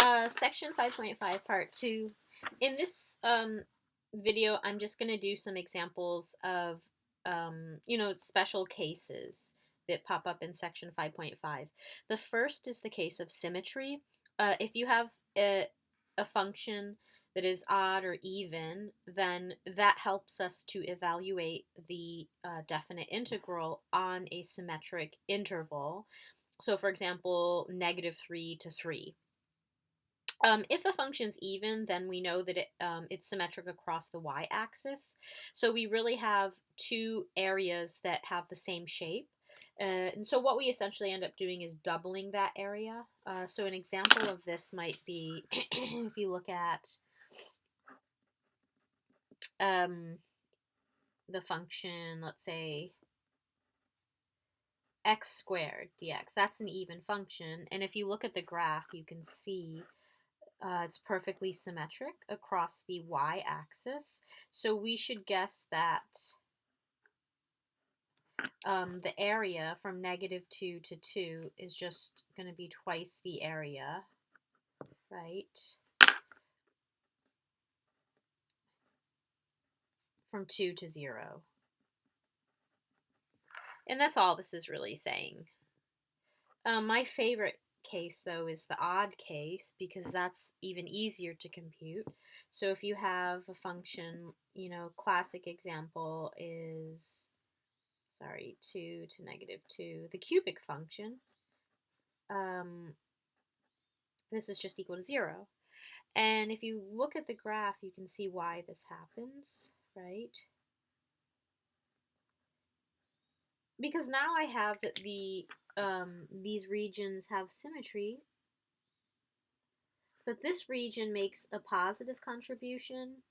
Section 5.5, part 2. In this video, I'm just going to do some examples of, special cases that pop up in section 5.5. The first is the case of symmetry. If you have a function that is odd or even, then that helps us to evaluate the definite integral on a symmetric interval. So, for example, -3 to 3. If the function's even, then we know that it's symmetric across the y-axis. So we really have two areas that have the same shape. And so what we essentially end up doing is doubling that area. So an example of this might be if you look at the function, let's say x squared dx. That's an even function. And if you look at the graph, you can see it's perfectly symmetric across the y-axis. So we should guess that the area from -2 to 2 is just going to be twice the area, right? From 2 to 0. And that's all this is really saying. My favorite case, though, is the odd case because that's even easier to compute. So if you have a function, classic example is 2 to -2, the cubic function, this is just equal to 0. And if you look at the graph, you can see why this happens, right? Because now I have that these regions have symmetry, but this region makes a positive contribution.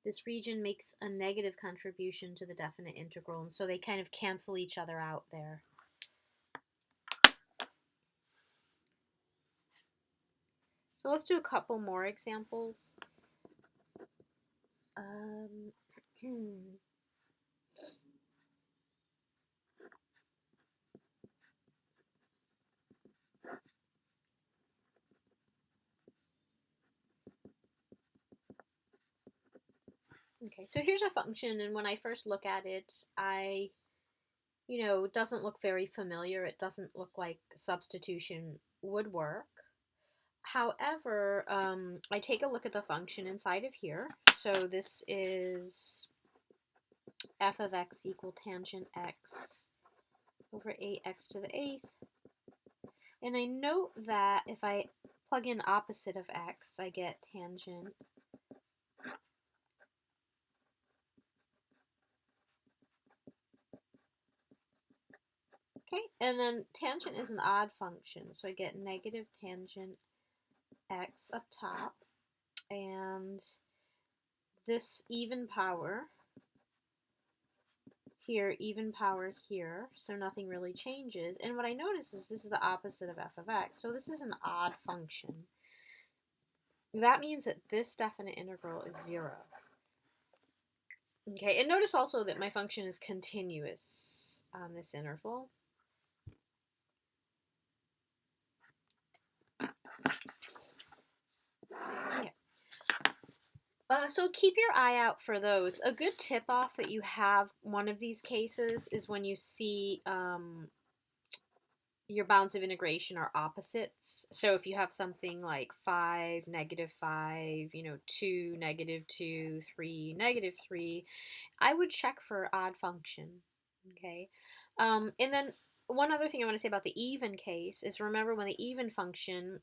This region makes a negative contribution to the definite integral, and so they kind of cancel each other out there. So let's do a couple more examples. Okay, so here's a function, and when I first look at it, it doesn't look very familiar. It doesn't look like substitution would work. However, I take a look at the function inside of here. So this is f of x equal tangent x over 8x to the 8th. And I note that if I plug in opposite of x, I get tangent okay, and then tangent is an odd function, so I get negative tangent x up top, and this even power here, even power here, so nothing really changes. And what I notice is this is the opposite of f of x, so this is an odd function. That means that this definite integral is 0. Okay, and notice also that my function is continuous on this interval. Okay. So keep your eye out for those. A good tip-off that you have one of these cases is when you see your bounds of integration are opposites. So if you have something like 5, -5, 2, -2, 3, -3, I would check for odd function, okay? And then one other thing I want to say about the even case is remember when the even function,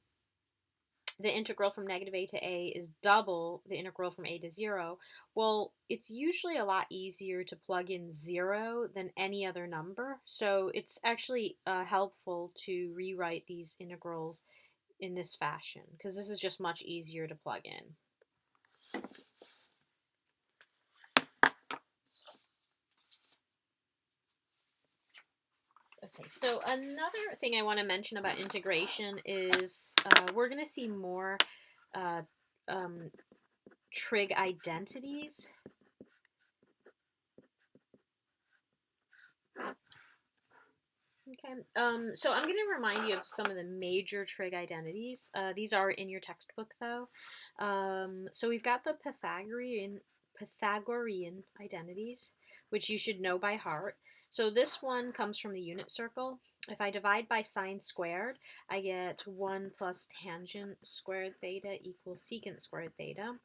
the integral from -a to a is double the integral from a to 0, well, it's usually a lot easier to plug in 0 than any other number. So it's actually helpful to rewrite these integrals in this fashion because this is just much easier to plug in. Okay, so another thing I want to mention about integration is we're going to see more trig identities. Okay, so I'm going to remind you of some of the major trig identities. These are in your textbook, though. So we've got the Pythagorean identities, which you should know by heart. So this one comes from the unit circle. If I divide by sine squared, I get 1 plus tangent squared theta equals secant squared theta.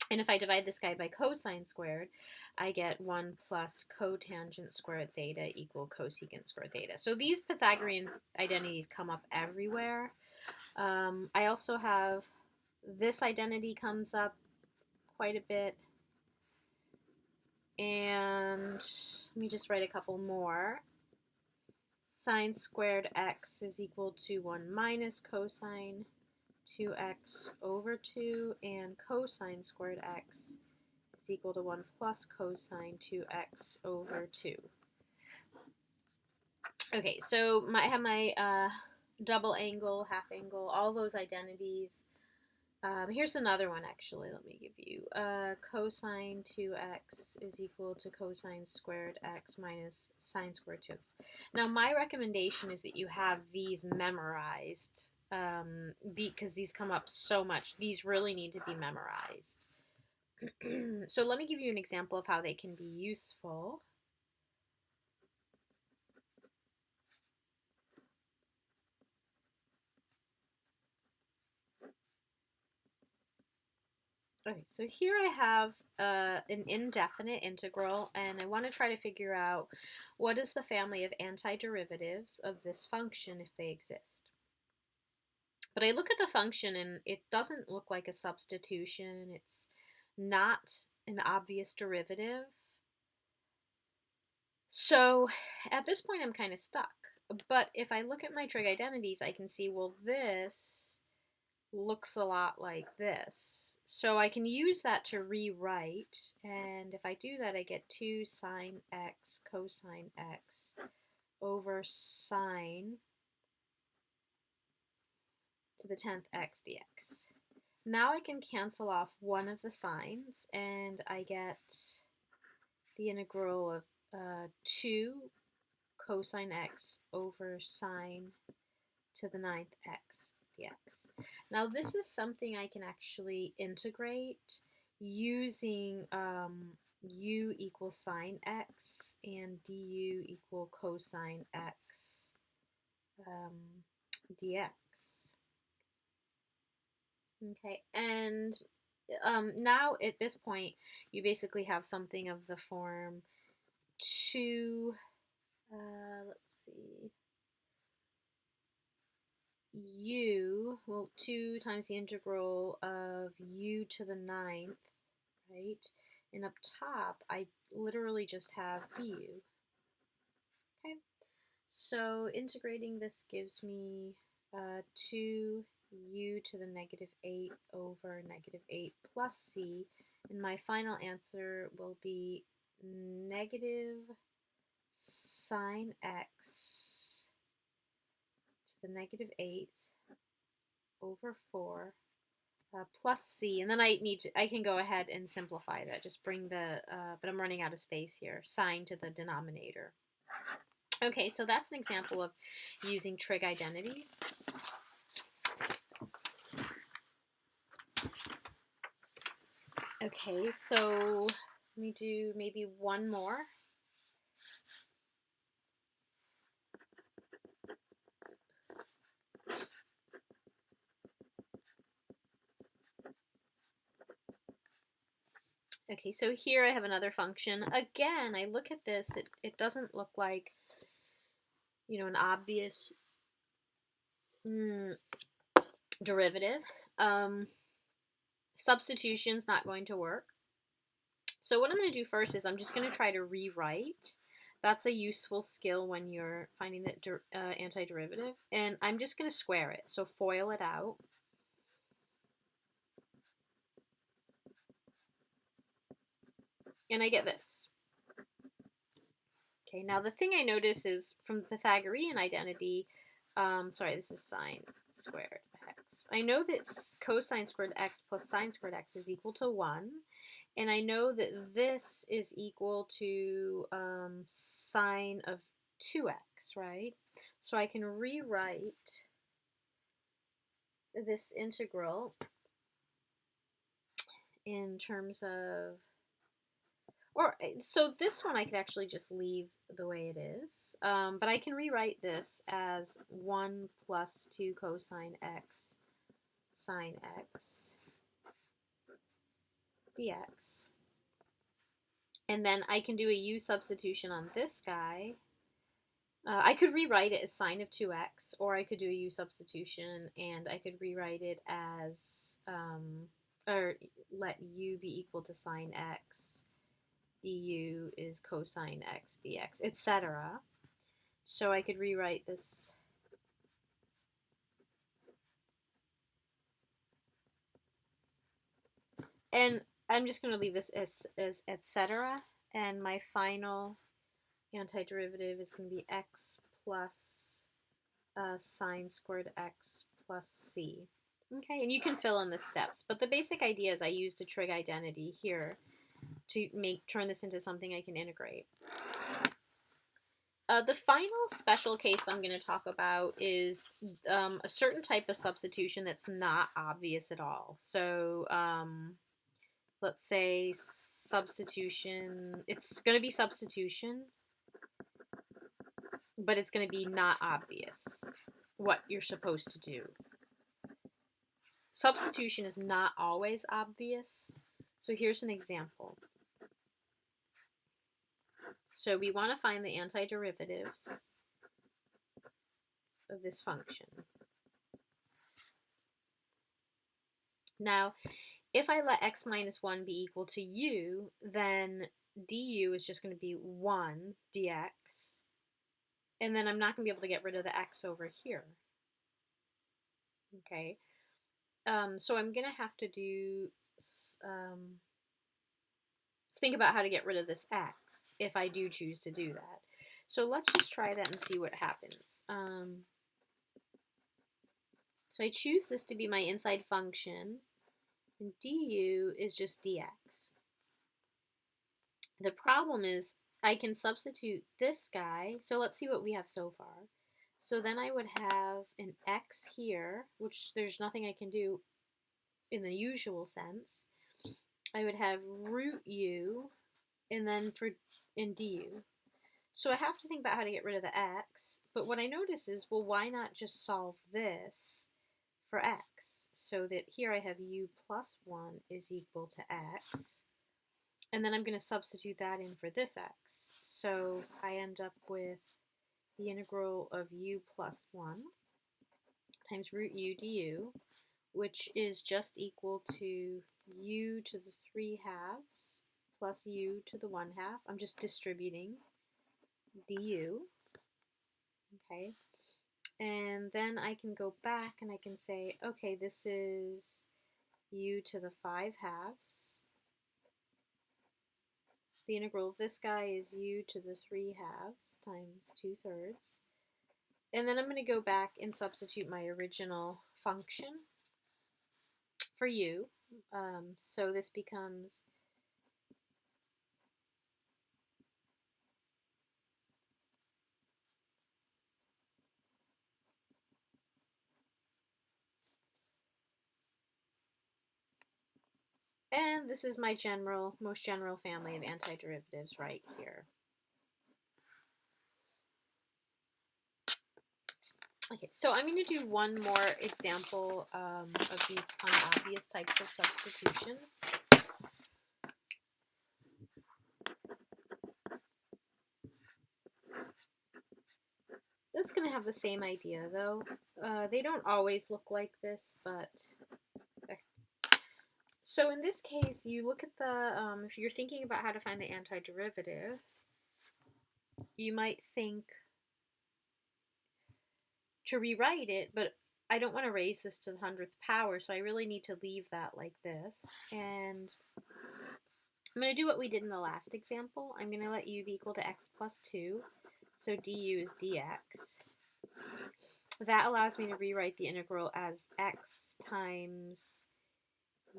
And if I divide this guy by cosine squared, I get 1 plus cotangent squared theta equal cosecant squared theta. So these Pythagorean identities come up everywhere. I also have this identity comes up quite a bit. And let me just write a couple more. Sine squared x is equal to 1 minus cosine 2x over 2, and cosine squared x is equal to 1 plus cosine 2x over 2. Okay, so I have my double angle, half angle, all those identities. Here's another one, actually. Let me give you cosine 2x is equal to cosine squared x minus sine squared 2x. Now, my recommendation is that you have these memorized because these come up so much. These really need to be memorized. So let me give you an example of how they can be useful. Okay, so here I have an indefinite integral, and I want to try to figure out what is the family of antiderivatives of this function if they exist. But I look at the function and it doesn't look like a substitution. It's not an obvious derivative. So at this point I'm kind of stuck. But if I look at my trig identities, I can see, well, this looks a lot like this. So I can use that to rewrite, and if I do that, I get 2 sine x cosine x over sine to the 10th x dx. Now I can cancel off one of the signs, and I get the integral of 2 cosine x over sine to the 9th x dx. Now this is something I can actually integrate using u equals sine x and du equal cosine x dx. Okay, and now at this point you basically have something of the form 2, let's see, well, 2 times the integral of u to the 9th, right? And up top, I literally just have du. Okay, so integrating this gives me 2 u to the negative 8 over negative 8 plus c, and my final answer will be negative sine x to the negative 8th over 4 plus c, and then I can go ahead and simplify that. Just bring the, but I'm running out of space here, sine to the denominator. Okay, so that's an example of using trig identities. Okay, so let me do maybe one more. Okay, so here I have another function. Again, I look at this, it doesn't look like, an obvious derivative. Substitution's not going to work. So what I'm going to do first is I'm just going to try to rewrite. That's a useful skill when you're finding the antiderivative. And I'm just going to square it, so FOIL it out. And I get this. Okay, now the thing I notice is from the Pythagorean identity, sorry, this is sine squared x. I know that cosine squared x plus sine squared x is equal to 1. And I know that this is equal to sine of 2x, right? So I can rewrite this integral in terms of, or so this one I could actually just leave the way it is, but I can rewrite this as 1 plus 2 cosine x sine x dx. And then I can do a u substitution on this guy. I could rewrite it as sine of 2x, or I could do a u substitution and I could rewrite it as, or let u be equal to sine x, du is cosine x dx, etc. So I could rewrite this and I'm just going to leave this as etc. And my final antiderivative is going to be x plus sine squared x plus c. Okay, and you can fill in the steps, but the basic idea is I used a trig identity here to turn this into something I can integrate. The final special case I'm going to talk about is a certain type of substitution that's not obvious at all. So let's say substitution, it's going to be substitution, but it's going to be not obvious what you're supposed to do. Substitution is not always obvious. So here's an example. So we want to find the antiderivatives of this function. Now, if I let x minus 1 be equal to u, then du is just going to be 1 dx. And then I'm not going to be able to get rid of the x over here. Okay. So I'm going to have to do, think about how to get rid of this x if I do choose to do that. So let's just try that and see what happens. So I choose this to be my inside function, and du is just dx. The problem is I can substitute this guy. So let's see what we have so far. So then I would have an x here, which there's nothing I can do in the usual sense. I would have root u, and then in du. So I have to think about how to get rid of the x, but what I notice is, well, why not just solve this for x? So that here I have u plus 1 is equal to x, and then I'm going to substitute that in for this x. So I end up with the integral of u plus 1 times root u du, which is just equal to u to the 3/2 plus u to the 1/2. I'm just distributing du. Okay. And then I can go back and I can say, okay, this is u to the 5/2. The integral of this guy is u to the 3/2 times 2/3. And then I'm going to go back and substitute my original function for u. So this becomes and this is my most general family of antiderivatives right here. Okay, so I'm going to do one more example of these unobvious types of substitutions. It's going to have the same idea, though. They don't always look like this, but... So in this case, you look at the, if you're thinking about how to find the antiderivative, you might think to rewrite it, but I don't want to raise this to the 100th power, so I really need to leave that like this. And I'm going to do what we did in the last example. I'm going to let u be equal to x plus 2, so du is dx. That allows me to rewrite the integral as x times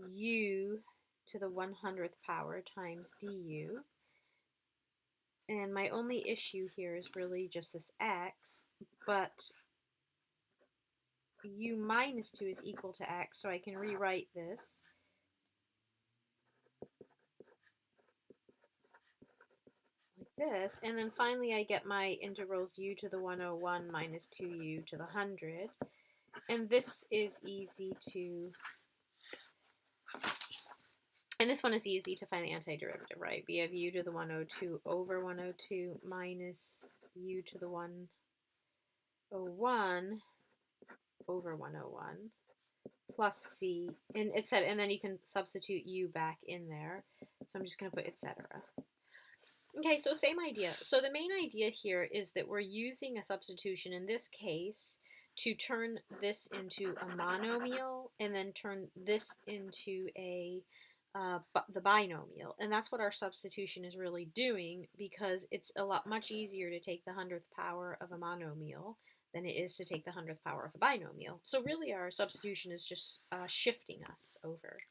u to the 100th power times du. And my only issue here is really just this x, but u minus 2 is equal to x, so I can rewrite this. Like this, and then finally I get my integrals u to the 101 minus 2u to the 100, and this is easy to, and this one is easy to find the antiderivative, right? We have u to the 102 over 102 minus u to the 101 over 101 plus c, and it said, and then you can substitute u back in there. So I'm just going to put etc. Okay, so same idea. So the main idea here is that we're using a substitution in this case to turn this into a monomial and then turn this into the binomial. And that's what our substitution is really doing, because it's a lot much easier to take the 100th power of a monomial than it is to take the 100th power of a binomial. So really our substitution is just shifting us over.